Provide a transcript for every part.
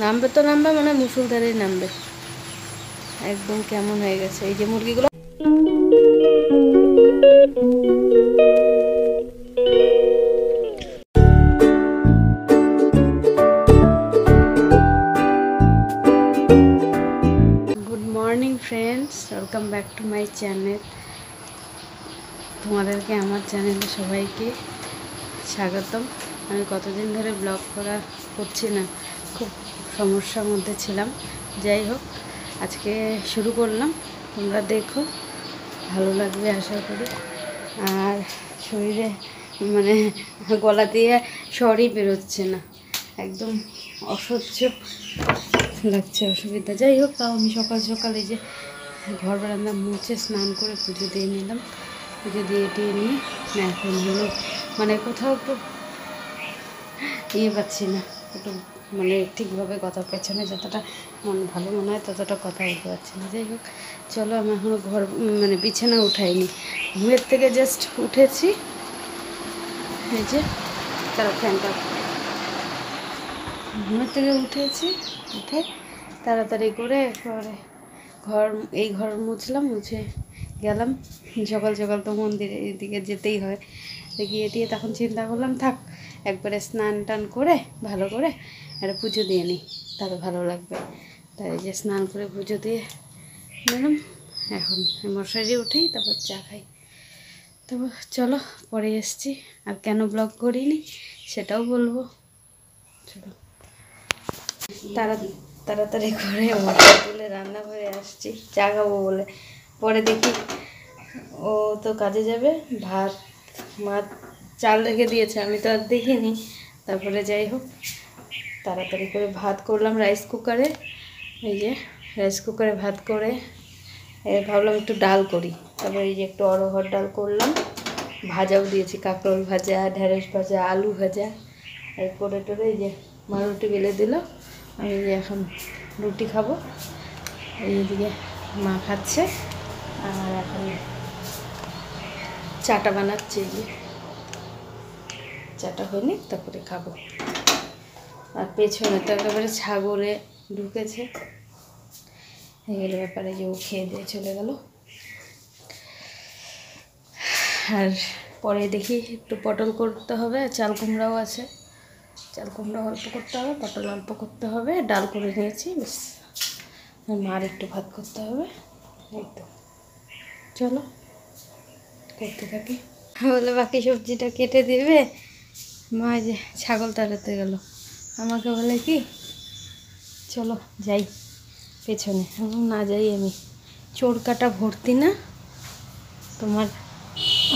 নামবে তো নামবে, মানে মুসুলধারেই নামবে। একদম কেমন হয়ে গেছে এই যে মুরগিগুলো। Good morning friends, welcome back to my channel. তোমাদেরকে আমার চ্যানেলে সবাইকে স্বাগতম। আমি কতদিন ধরে ব্লগ করছি না, খুব সমস্যার মধ্যে ছিলাম। যাই হোক, আজকে শুরু করলাম, তোমরা দেখো, ভালো লাগবে আশা করি। আর শরীরে মানে গলা দিয়ে স্বরই বেরোচ্ছে না, একদম অসহ্য লাগছে, অসুবিধা। যাই হোক, তাও আমি সকাল সকালে যে ঘর বারান্দা মুছে স্নান করে পুজো দিয়ে নিলাম। পুজো দিয়ে নিয়ে না এখন হলো মানে কোথাও একটু পাচ্ছি না, একটু মানে ঠিকভাবে কথা পেছনে যতটা ভালো মনে হয় ততটা কথা বলতে পারছি না। যাই হোক, চলো, আমি এখনও ঘর মানে বিছানা উঠাইনি, ঘুমের থেকে জাস্ট উঠেছি। এই যে তারা ফ্যানটা, ঘুমের থেকে উঠে তাড়াতাড়ি করে ঘর মুছলাম, মুছে গেলাম। সকাল সকাল তো মন্দিরে এদিকে যেতেই হয়, গিয়ে তখন চিন্তা করলাম থাক, একবারে স্নান টান করে ভালো করে একটা পুজো দিয়ে নিই, তাহলে ভালো লাগবে। তাই যে স্নান করে পুজো দিয়ে নিলাম। এখন মশারি উঠেই তারপর চা খাই। তারপর চলো, পরে এসছি। আর কেন ব্লগ করিনি সেটাও বলবো। চলো, তাড়াতাড়ি করে মশলা তুলে রান্নাঘরে আসছি চা খাবো বলে। পরে দেখি ও তো কাজে যাবে, ভাত চাল রেখে দিয়েছে, আমি তো আর দেখিনি। তারপরে যাই হোক, তাড়াতাড়ি করে ভাত করলাম রাইস কুকারে। এই যে রাইস কুকারে ভাত করে ভাবলাম একটু ডাল করি। তারপরে এই যে একটু অরহর ডাল করলাম, ভাজাও দিয়েছি, কাঁকরোল ভাজা, ঢেঁড়স ভাজা, আলু ভাজা। এই করে টোরে এই যে মা রুটি বেলে দিল, আমি যে এখন রুটি খাবো। এইদিকে মা খাচ্ছে, আর এখন চাটা বানাচ্ছে। এই যে চাটা হয়নি, তারপরে খাবো। আর পেছনে তো একেবারে ছাগলে ঢুকেছে, এগুলো ব্যাপারে যে ও খেয়ে দিয়ে চলে গেল। আর পরে দেখি একটু পটল করতে হবে, চাল কুমড়াও আছে, চাল কুমড়া অল্প করতে হবে, পটল অল্প করতে হবে, ডাল করে নিয়েছি বেশ। মার একটু ভাত করতে হবে, এই তো। চলো করতে থাকি। বলে বাকি সবজিটা কেটে দিবে, মা যে ছাগল তাড়াতে গেল, আমাকে বলে কি চলো যাই পেছনে। না যাই, আমি চোর কাটা ভর্তি না, তোমার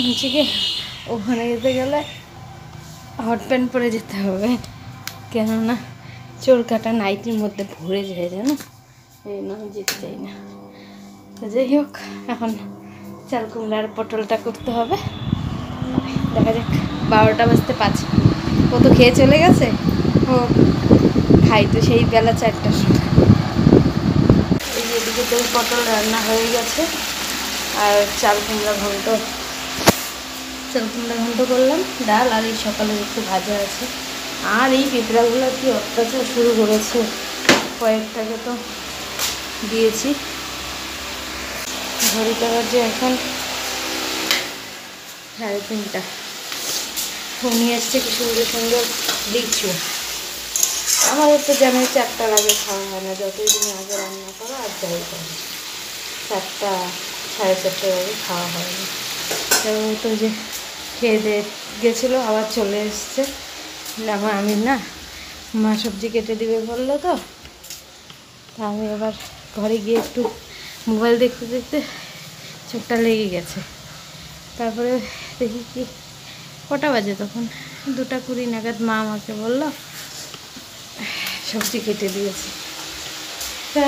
হচ্ছে কি ওখানে যেতে গেলে হট প্যান্ট পরে যেতে হবে, কেননা চোর কাটা নাইটির মধ্যে ভরে যায়, জানো, এই জন্য আমি যেতে চাই না। তো যাই হোক, এখন চাল কুমড়ার পটলটা করতে হবে। দেখা যাক, 12টা বাজতে 5, ও তো খেয়ে চলে গেছে। ও খাই তো সেই বেলা 4টার সময়। এই যে এদিকে তো পটল রান্না হয়ে গেছে, আর চাল কুমড়া ঘন্ট করলাম, ডাল, আর এই সকালে একটু ভাজা আছে। আর এই পিঁপড়াগুলো কি অত্যাচার শুরু করেছে, কয়েকটাকে তো দিয়েছি। ঘড়িটা বাজে এখন 3:30। নিয়ে এসছে কি সুন্দর সুন্দর লিচু। আমাদের তো জানাই 4টা লাগে, খাওয়া হয় না, যতই তুমি আগে রান্না করো আর যাই করো, 4টা 4:30 আগে খাওয়া হয় না। তো যে খেয়ে দিয়ে গেছিলো, আবার চলে এসছে। আমি না, মা সবজি কেটে দিবে বললো, তো আমি আবার ঘরে গিয়ে একটু মোবাইল দেখতে দেখতে চোখটা লেগে গেছে। তারপরে দেখি কি কটা বাজে, তখন 2:20 নাগাদ মা আমাকে বললো সবজি কেটে দিয়েছি। তা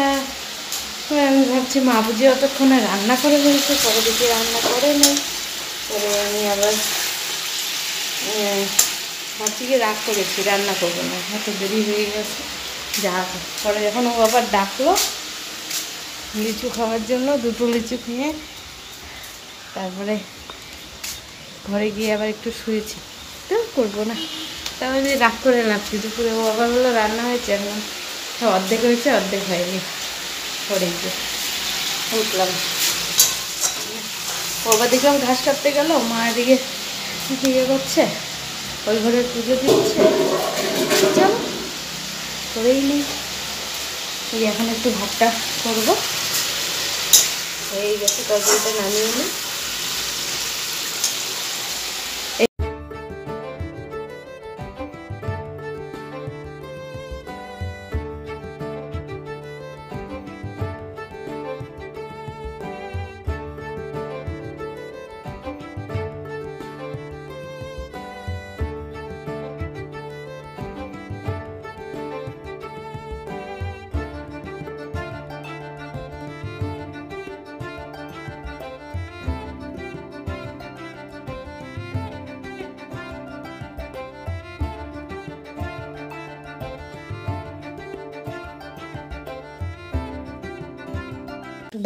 আমি ভাবছি মা বুঝি অতক্ষণে রান্না করে ফেলছে, পরে দেখি রান্না করে নেই। পরে আমি আবার ভাবছি কি রাগ করেছি, রান্না করবো না, এত দেরি হয়ে গেছে। যা পরে যখন ও আবার ডাকলো লিচু খাওয়ার জন্য, 2টো লিচু খেয়ে তারপরে ঘরে গিয়ে আবার একটু শুয়েছি। তো করবো না, তাহলে রাগ করে লাভ কি, দুপুরে ও আবার বললো রান্না হয়েছে, এখন অর্ধেক হয়েছে, অর্ধেক হয়নি। পরে যে উঠলাম, ওবার দেখলাম ঘাস কাটতে গেল, মা এদিকে ইয়ে করছে, ওই ঘরে পুজো দিচ্ছে। চল করেই নিই। এই এখন একটু ভাতটা করবো, হয়ে গেছে, তরকারিটা নামিয়ে নিই।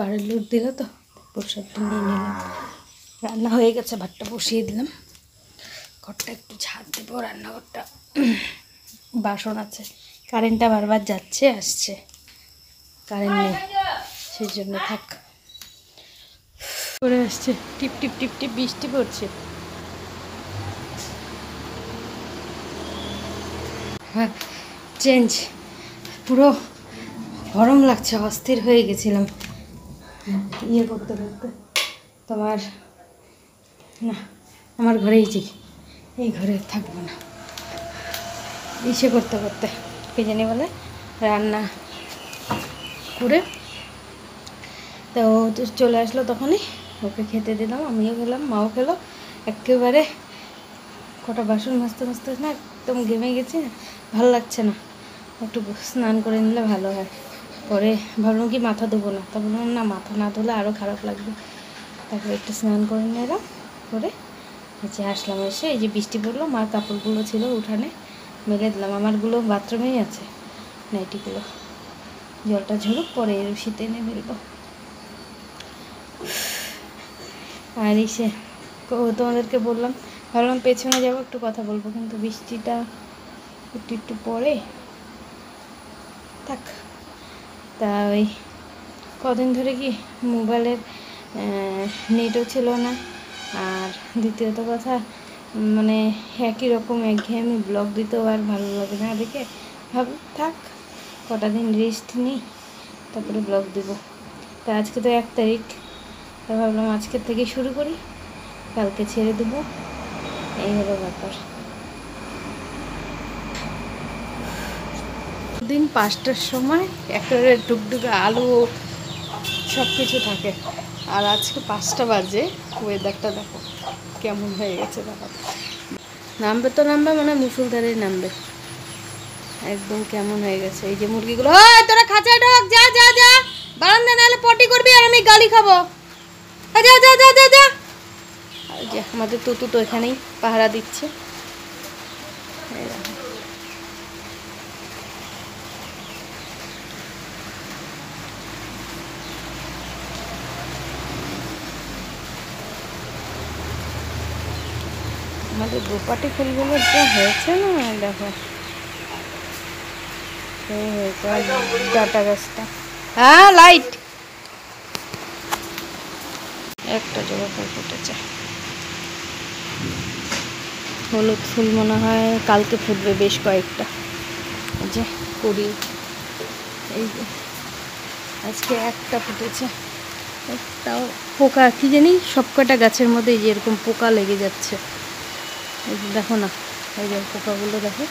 বাড়ির লোক দিল তো প্রসাদটা নিয়ে নিলাম। রান্না হয়ে গেছে, ভাতটা বসিয়ে দিলাম। ঘরটা একটু ঝাড় দেবো, রান্নাঘরটা বাসন আছে। কারেন্টটা বারবার যাচ্ছে আসছে, কারেন্ট নেই, সেই জন্য থাক করে আসছে। টিপ টিপ টিপ টিপ বৃষ্টি পড়ছে। হ্যাঁ চেঞ্জ, পুরো গরম লাগছে, অস্থির হয়ে গেছিলাম ইয়ে করতে করতে। তোমার না, আমার ঘরেই যাই, এই ঘরে থাকবো না। ইসে করতে করতে কে জানি বলে রান্না করে, তো ও চলে আসলো, তখনই ওকে খেতে দিলাম, আমিও খেলাম, মাও খেলো। একেবারে কটা বাসন মাজতে মাজতে না একদম ঘেমে গেছি, ভালো লাগছে না। একটু স্নান করে নিলে ভালো হয়। পরে ভাবলাম কি মাথা ধোবো না, তা বললাম না, মাথা না ধুলে আরও খারাপ লাগবে। তারপরে একটু স্নান করে নিলাম, করে নিচে আসলাম। এসে এই যে বৃষ্টি পড়লো, মার কাপড়গুলো ছিল উঠানে মেলে দিলাম, আমারগুলো বাথরুমেই আছে, নাইটিগুলো। জলটা ঝরুক, পরে রশিতে এনে মেলবো। আর এসে তোমাদেরকে বললাম, ভাবলাম পেছনে যাবো একটু কথা বলবো, কিন্তু বৃষ্টিটা একটু একটু পরে থাক। তা ওই কদিন ধরে কি মোবাইলের নেটও ছিল না, আর দ্বিতীয়ত কথা মানে একই রকম একঘেয়েমি ব্লগ দিতেও আর ভালো লাগে না দেখে, থাক কটা দিন রেস্ট নিই, তারপরে ব্লগ দেব। তা আজকে তো 1 তারিখ, তা ভাবলাম আজকের থেকে শুরু করি, কালকে ছেড়ে দেবো, এই হলো ব্যাপার। দিন 5টার সময় একেবারে ডুগডুগে আলো সব কিছু থাকে, আর আজকে 5টা বাজে, ওয়েদারটা দেখো কেমন হয়ে গেছে। দেখো নামবে তো নামবে, মানে মুসুলধারে নামবে, একদম কেমন হয়ে গেছে। এই যে মুরগিগুলো, তোরা খাঁচায় ঢোক, যা যা যা, বারান্দা নাহলে পটি করবি আর আমি গালি খাবো, যা যা যা যা যা। আর যে আমাদের তুতু তো এখানেই পাহারা দিচ্ছে। আমাদের দোপাটি ফুলগুলো যা হয়েছে না, দেখো হয়েছে। ডাটা গাছটা, হ্যাঁ লাইট, একটা জবা ফুল ফুটেছে। হলুদ ফুল মনে হয় কালকে ফুটবে বেশ কয়েকটা, এই যে কুড়ি, এই যে আজকে একটা ফুটেছে। একটাও পোকা, কি জানি সব কটা গাছের মধ্যে এই যে এরকম পোকা লেগে যাচ্ছে। এই যে দেখো না, এই যে পোকাগুলো দেখো,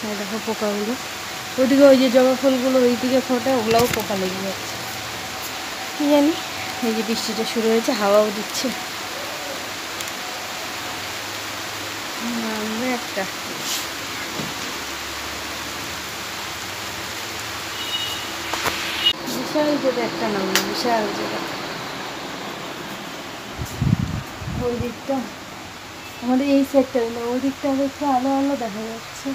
এই দেখো পোকাগুলো। ওইদিকে ওই যে জবা ফুলগুলো ওইদিকে ফোটে, ওগুলোও পোকা লেগে যাচ্ছে, কি জানি। এই যে বৃষ্টিটা শুরু হয়েছে, হাওয়াও দিচ্ছে, নামবে একটা। বিশাল যেটা একটা নামবে, বিশাল যেটা। ওই দিকটা আমাদের এই সাইডটা হলো, ওই দিকটা একটু আলো আলো দেখা যাচ্ছে।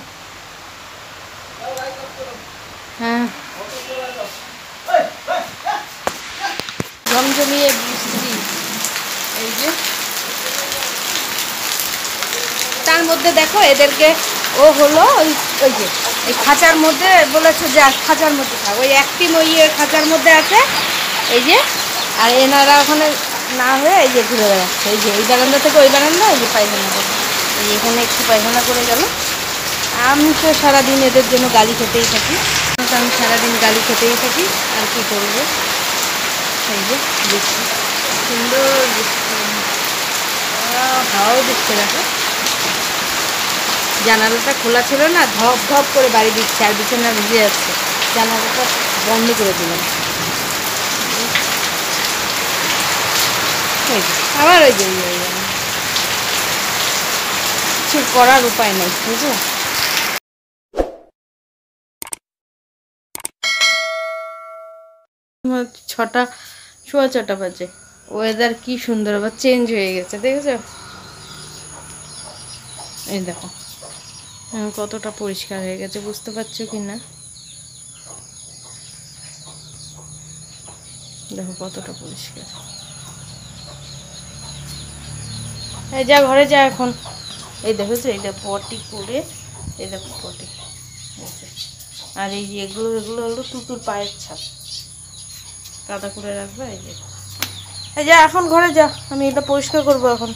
হ্যাঁ জমজমিয়ে বৃষ্টি, এই যে তার মধ্যে দেখো এদেরকে, ও হলো ওই ওই যে এই খাঁচার মধ্যে বলেছে যে খাঁচার মধ্যে থাক, ওই একটিম ওই খাঁচার মধ্যে আছে এই যে। আর এনারা ওখানে না হয়ে এই যে ঘুরে বেড়াচ্ছে, এই যে এই বারান্দা থেকে ওই বারান্দা, এই যে পায়খানা করে, এই যে এখানে একটু পায়খানা করে গেল। আমি তো সারাদিন এদের জন্য গালি খেতেই থাকি, আমি সারাদিন গালি খেতেই থাকি, আর কি করবো। এই যে বৃষ্টি, সুন্দর বৃষ্টি, হাওয়াও দিচ্ছে দেখো। জানালাটা খোলা ছিল না, ধপ ধপ করে বাড়ি দিচ্ছে আর বিছানা ভিজে যাচ্ছে, জানালাটা বন্ধ করে দিলাম। আবার ওই যে কিছু করার উপায় নেই, বুঝলো। ছটা, সোয়া 6টা বাজে, ওয়েদার কি সুন্দর আবার চেঞ্জ হয়ে গেছে, দেখেছো? এই দেখো কতটা পরিষ্কার হয়ে গেছে, বুঝতে পারছো কি না? দেখো কতটা পরিষ্কার। এই যা ঘরে যা এখন। এই দেখেছো, এইটা পটি করে, এই দেখো পটি, আর এই যে এগুলো হলো তুতুর পায়ের ছাপ, কাদা করে রাখবে। এই যে এই যা এখন ঘরে যা, আমি এটা পরিষ্কার করবো এখন।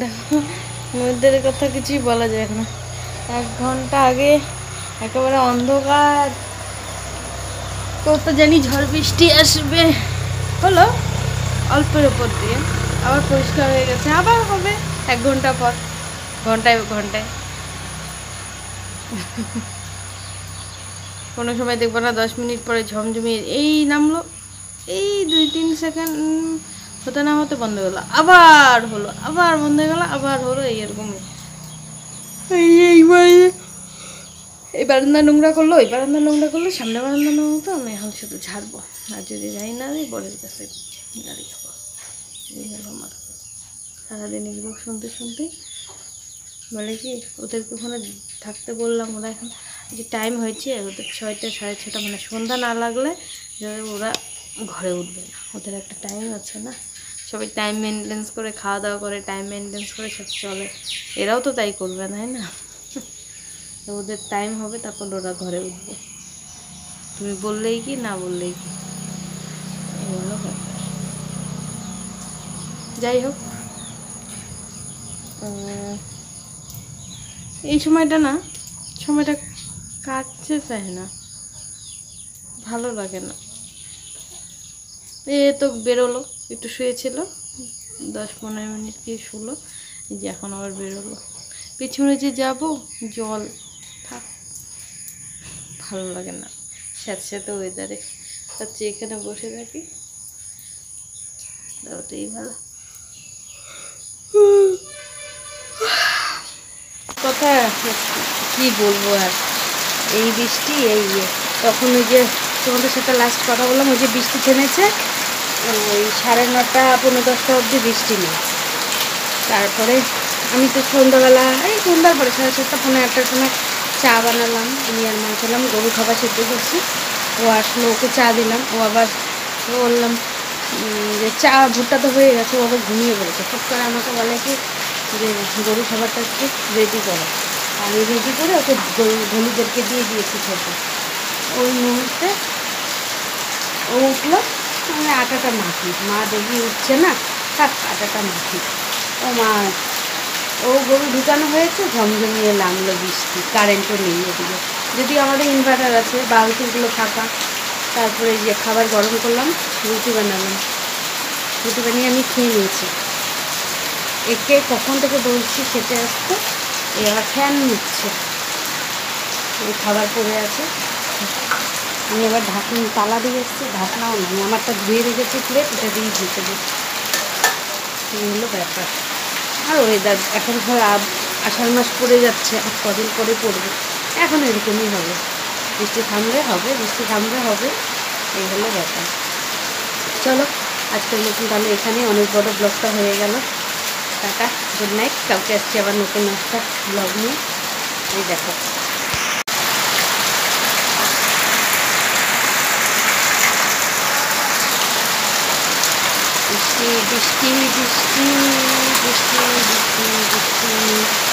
দেখো মেয়েদের কথা কিছুই বলা যায় না। 1 ঘন্টা আগে একেবারে অন্ধকার, কত জানি ঝড় বৃষ্টি আসবে, হলো অল্পের উপর দিয়ে, আবার পরিষ্কার হয়ে গেছে, আবার হবে 1 ঘন্টা পর, ঘন্টায় ঘন্টায়। কোনো সময় দেখবো না 10 মিনিট পরে ঝমঝমি এই নামলো, এই 2-3 সেকেন্ড হতে না হতে বন্ধ হলো, আবার হলো, আবার বন্ধ হয়ে গেল, আবার হলো, এই এরকমই। এই বারান্দা নোংরা করলো, ওই বারান্দা নোংরা করলো, সামনে বারান্দা নোংরা তো, আমি এখন শুধু ঝাড়বো, আর যদি যাই না দিই বরের কাছে গাড়ি খাবো। এই হলো আমার সারাদিন এগুলো শুনতে শুনতে, বলে কি ওদেরকে ওখানে থাকতে বললাম, ওরা এখন যে টাইম হয়েছে ওদের 6টা 6:30, মানে সন্ধ্যা না লাগলে ওরা ঘরে উঠবে না, ওদের একটা টাইম আছে না, সবাই টাইম মেনটেন্স করে খাওয়া দাওয়া করে, টাইম মেনটেন্স করে সব চলে, এরাও তো তাই করবে তাই না? ওদের টাইম হবে তারপর ওরা ঘরে উঠবে, তুমি বললেই কি না বললেই কি, এগুলো ব্যাপার। যাই হোক, এই সময়টা না, সময়টা কাটতে চায় না, ভালো লাগে না। এ তো বেরোলো, একটু শুয়েছিল 10-15 মিনিট কি শুলো, এই যে এখন আবার বেরোলো। পেছনে যে যাব, জল থাক, ভালো লাগে না স্যাঁতস্যাঁতে ওয়েদারে, তার চেয়ে এখানে বসে থাকি, ওটাই ভালো। কথা কি বলবো আর, এই বৃষ্টি, এই তখন ওই যে তোমাদের সাথে লাস্ট কথা বললাম, ওই যে বৃষ্টি থেমেছে, ওই 9:30 পৌনে 10টা অবধি বৃষ্টি নেই। তারপরে আমি তো সন্ধ্যাবেলা, এই সন্ধ্যার পরে 7:30 পৌনে 8টার সময় চা বানালাম, আমি আর মা খেলাম, গরু খাবার সেদ্ধ করছি, ও আসলো, ওকে চা দিলাম, ও আবার বললাম যে চা ভুট্টা তো হয়ে গেছে, ও আবার ঘুমিয়ে পড়েছে, সব করে আমাকে বলে কি যে গরু খাবারটা একটু রেডি করো, আমি রেডি করে ওকে ধনীদেরকে দিয়ে দিয়েছি খেতে। ওই মুহূর্তে ও উঠলো, মানে আটাটা মাখি, মা দেখি উঠছে না, থাক আটাটা মাখি। ও মা, ও গরু ঢুকানো হয়েছে, ঝমঝমিয়ে নামলো বৃষ্টি, কারেন্টও নেই ওদিকে, যদিও আমাদের ইনভার্টার আছে, বালতিগুলো ফাঁকা। তারপরে যে খাবার গরম করলাম, রুটি বানালাম, রুটি বানিয়ে আমি খেয়ে নিয়েছি। একে কখন থেকে বলছি খেতে আসতে, এবার ফ্যান নিচ্ছে, এই খাবার পড়ে আছে। আমি এবার ঢাকুন তালা দিয়ে এসেছি, ঢাকনাও নেই, আমারটা ধুয়ে রেখেছি প্লেট, এটা দিয়েই ঢুকে দিই, এই হলো ব্যাপার। আর ওয়েদার এখন ধর আষাঢ় মাস পড়ে যাচ্ছে, আর কদিন পরে পড়বে, এখন এরকমই হবে, বৃষ্টি থামলে হবে, বৃষ্টি থামলে হবে, এই হলো ব্যাপার। চলো আজকের মতন তাহলে এখানে, অনেক বড় ব্লগটা হয়ে গেল, টাটা, গুড নাইট, কালকে আসছি আবার নতুন একটা ব্লগ নিয়ে। এই দেখো বৃষ্টি বৃষ্টি বৃষ্টি বৃষ্টি বৃষ্টি বৃষ্টি।